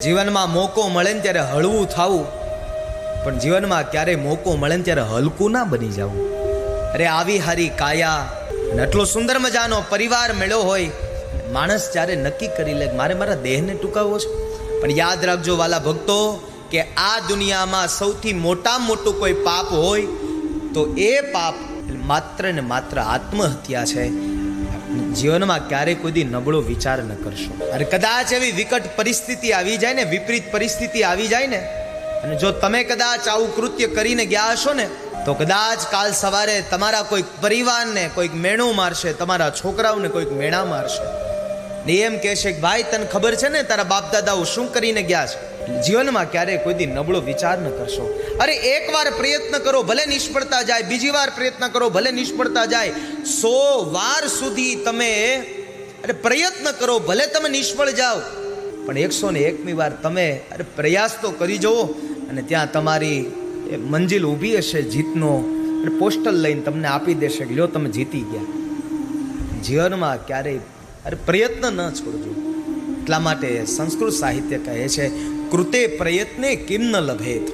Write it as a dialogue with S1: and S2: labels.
S1: જીવનમાં મોકો મળે ને ત્યારે હળવું થવું, પણ જીવનમાં ક્યારેય મોકો મળે ને ત્યારે હલકું ના બની જવું. અરે આવી હારી કાયા અને આટલો સુંદર મજાનો પરિવાર મળ્યો હોય, માણસ જ્યારે નક્કી કરી લે મારે મારા દેહને ટૂંકાવવો છે. પણ યાદ રાખજો વાલા ભક્તો, કે આ દુનિયામાં સૌથી મોટામાં મોટું કોઈ પાપ હોય તો એ પાપ માત્ર ને માત્ર આત્મહત્યા છે. જીવનમાં ક્યારેય કોઈ દી નબળો વિચાર ન કરશો. અને કદાચ એવી વિકટ પરિસ્થિતિ આવી જાય ને, વિપરીત પરિસ્થિતિ આવી જાય ને, અને જો તમે કદાચ આવું કૃત્ય કરીને ગયા હશો ને, તો કદાચ કાલ સવારે તમારા કોઈક પરિવારને કોઈક મેણું મારશે, તમારા છોકરાઓને કોઈક મેણા મારશે ને એમ કહેશે કે ભાઈ તને ખબર છે ને તારા બાપ દાદાઓ શું કરીને ગયા છે. જીવનમાં ક્યારેય કોઈ દી નબળો વિચાર ન કરશો. અરે એકવાર પ્રયત્ન કરો ભલે નિષ્ફળતા જાય, બીજી વાર પ્રયત્ન કરો ભલે નિષ્ફળતા જાય, 100 વાર સુધી તમે પ્રયત્ન કરો ભલે તમે નિષ્ફળ જાઓ, પણ 101મી વાર તમે પ્રયાસ તો કરી જુઓ, અને ત્યાં તમારી મંજિલ ઊભી હશે જીતનો, પોસ્ટલ લઈને તમને આપી દેશે કે લ્યો તમે જીતી ગયા. જીવનમાં ક્યારેય પ્રયત્ન ન છોડજો. એટલા માટે સંસ્કૃત સાહિત્ય કહે છે, કૃતે પ્રયત્ને કિમ ન લભેત.